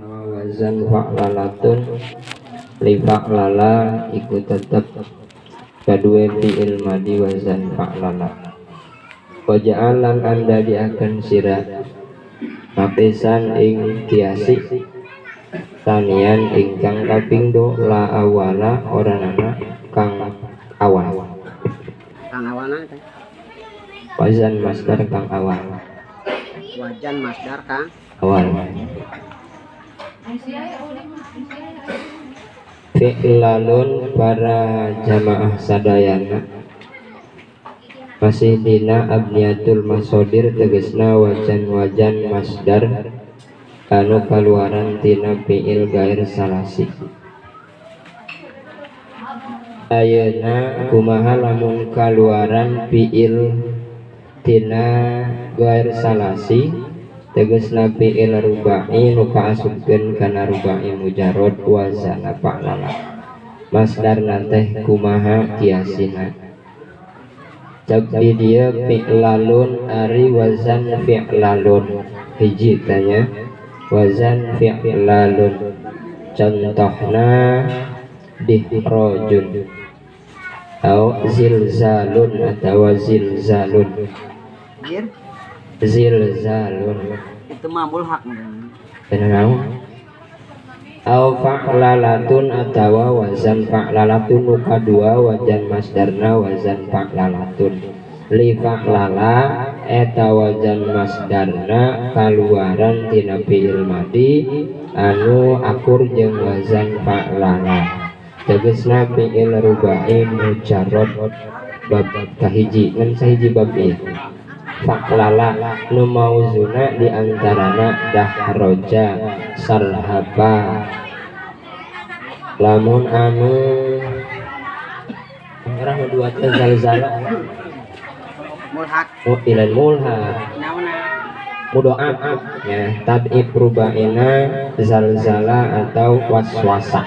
wazan fa'lalatun li fa'lala iku tetep kadue fi'il madi wazan fa'lala. Waja'alan anda diakan sirah mapesan ing kiasi tanian ingkang kapindo la awala oranana kang awal wazan masdar kang awal wajan masdar kang awal fi'lalun para jamaah sadayana masih dina abniyatul masodir tegesna wajan masdar anu kaluaran tina fi'il gair salasi. Ayeuna kumaha lamun kaluaran fi'il tina gair salasi tegesna fi'il rubai nu kaasupkeun kana rubai mujarrad wazana fa'lala. Masdarna teh kumaha kiasina? Cak di dia fi'lalun ari wazan fi'lalun hiji tanya wazan fi'lalun contohna dihrojun atau zilzalun atau zilzalun zilzalun itu mambul hak benar au fa'lalatun atawa wazan fa'lalatun nuka dua wajan masdarna wazan fa'lalatun li fa'lala eta wajan masdarna kaluaran tina fi'il madi anu akur jeung wazan fa'lala tegesna fi'il rubai mujarrad bab kahiji ngan sahiji bab ieu fa'lala nu mauzuna diantarana dahroja sarhaba lamun anu ngarah dua teh zalzala mulhak ilan mulhak mudoab ya tabi rubaina zalzala atau waswasa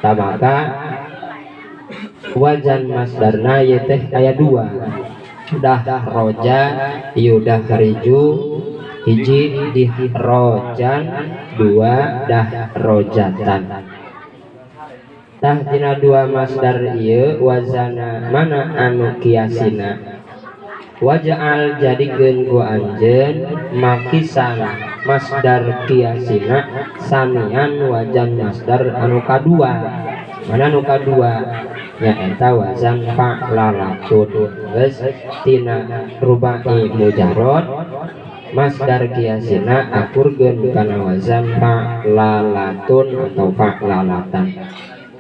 tabaka wajan masdarna ye teh aya dua dahroja yudah riju hiji dihrojan dua dahrojatan tah tina dua masdar ieu wazana mana anu kiasina waja'al jadikeun ku anjeun makisan masdar kiasina samian wajan masdar anu kadua mana anu kadua nyaeta wazan fa'lalatun geus tina rubai mujarrad masdar kiasina akurkeun kana wazan fa'lalatun atau fa'lalatan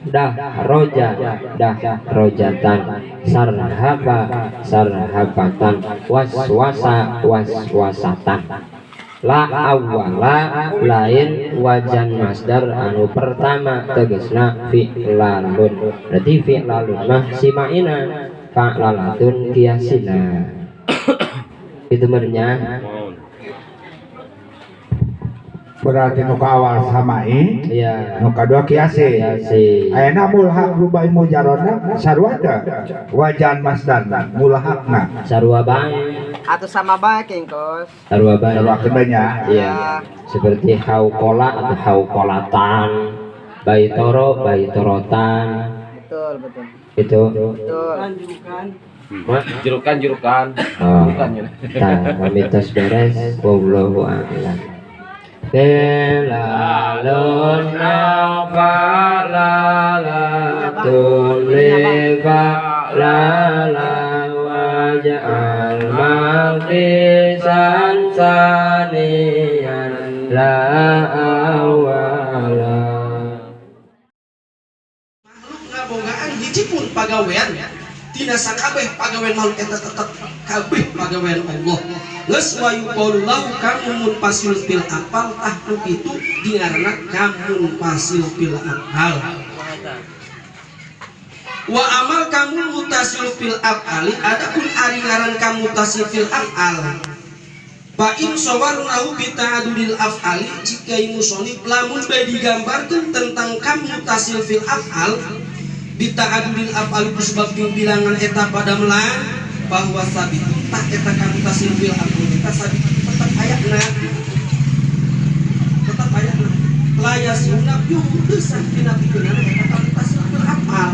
dahroja dahrojatan sarhaba sarhabatan waswasa waswasatan la awwala lain wajan masdar anu pertama tegesna fi'lalun berarti fi'lalun mah simaina fa'lalatun kiasina itu mernya berarti nu awal samai iya nu kadua kiasi ayeuna mulhaq rubai mujarradna sarua teh wajan masdarna mulhaqna sarua bae atau sama baik engkos sarua bae sarua kedanya iya seperti haukola atau haukolatan baitoro baitorotan betul itu jurukan oh kami tos beres wallahu a'lam fi'lalun fa'lalatun li fa'lala waja'al maqisan saniyan la awala makhluk ngabogaan hiji pun pagawean tina sakabeh pagawean makhluk eta tetep kabeh pagawean Allah geus wa yuqalu lahu kamun pasil fil afal tah itu dingarana kamun pasil fil afal wa amal kamun mutasil fil afali adapun ari ngaran kamu mutasil fil afal fa in sawarnahu bi ta'adudil afali jika musonif lamun bae digambarkeun tentang kamu mutasil fil afal bi ta'adudil afali sebab bilangan eta pada melang bahwa sabitun tak eta kamu tasil fil afal kita sabit tetap ayatna tetap layas hunap yuh desah dinapikeunana eta kamutasil fil af'al.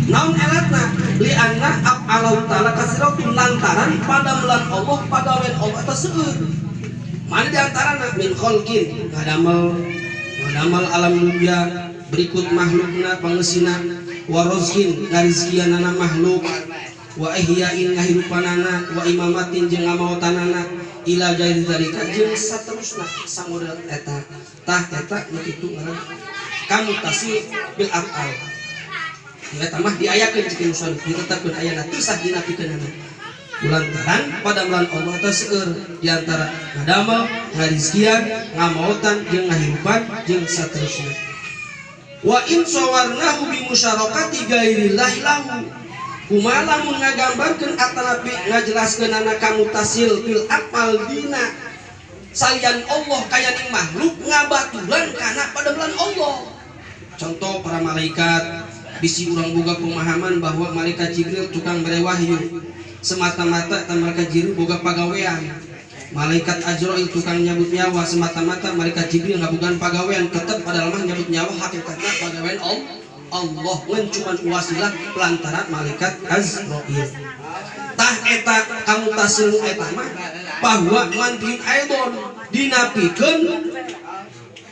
Naon elatna li anna af'alau ta'ala kasiratun lantaran padamelan Allah pagawean Allah eta seueur. Mana diantarana min khalqin ngadamel alam dunya berikut makhlukna pangeusina wa rizqin ngarizkianana makhluk wa ihyain ngahirupanana wa imamatin jeung ngamaotanana ila gairi dzalika jeung saterusna samodel eta tah eta nu kitu ngaran kamutasil bil af'al. Eta mah diayakeun cikeun musannif ditetepkeun ayana teu sah dinapikeunana. Lantaran padamelan Allah teh seueur diantara ngadamel, ngarizkian, ngamaotan jeung ngahirupan jeung saterusna. Wa in sawarnahu bi musyarakati ghairillahi lahu. Kumaha lamun ngagambarkeun atanapi ngajelaskeunana kamutasil fil af'al dina salian Allah kayaning makhluk ngabatulan kana padamelan Allah. Contoh para malaikat bisi urang boga pemahaman bahwa malaikat Jibril tukang bere wahyu semata-mata tan malaikat Jibril boga pagawean. Malaikat Azrail tukang nyabut nyawa semata-mata malaikat Jibril ngabogaan pagawean tetep adalah mah nyabut nyawa hakikatna pagawean Allah ngan cuman wasilah pelantaran malaikat Azrail. Tah eta kamutasil eta mah bahwa mantin aidon dinapikeun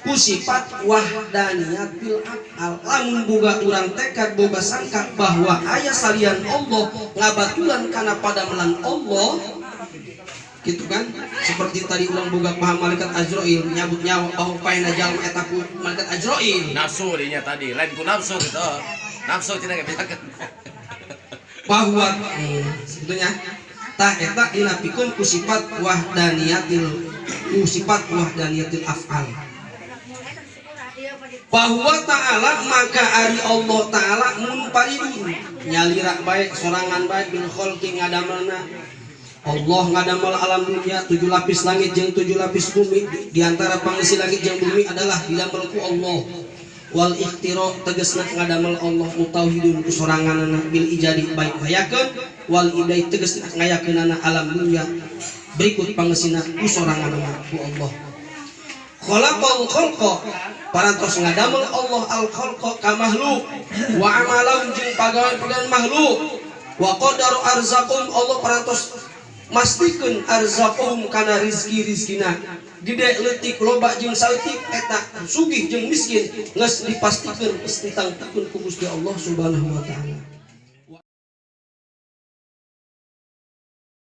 ku sifat wahdaniyat bil af'al. Lamun boga urang tekad boga sangka bahwa aya salian Allah ngabatulan kana padamelan Allah gitu kan, seperti tadi urang boga paham malaikat Azrail nyabut nyawa bahwa paena jalma eta ku malaikat Azrail nafsu dinya tadi lain ku nafsu gitu nafsu cenah gebedakeun bahwa sebetulnya tah eta dinapikeun ku sifat wahdaniyatil af'al. Bahwa ta'ala maka ari Allah ta'ala munfaridun nyalira baik sorangan baik bil khalqi ngadamelna. Allah ngadamel alam dunia 7 lapis langit jeung 7 lapis bumi, diantara pangisi langit jeung bumi adalah didamel ku Allah. Wal ikhtira tegasna ngadamel Allah mutauhidun soranganana bil ijadi baik hayakeun wal idai tegasna ngayakeunana alam dunia berikut pangesina ku soranganana ku Allah. Khalaqal khalqa parantos ngadamel Allah al khalqa ka makhluk wa amalan jeung pagawean makhluk wa qadaru arzaqum Allah parantos mastikeun arzaqum kana rizki-rizkina gede leutik loba jeung saeutik eta sugih jeung miskin geus dipastikeun geus ditangtukeun ku Gusti Allah Subhanahu wa taala.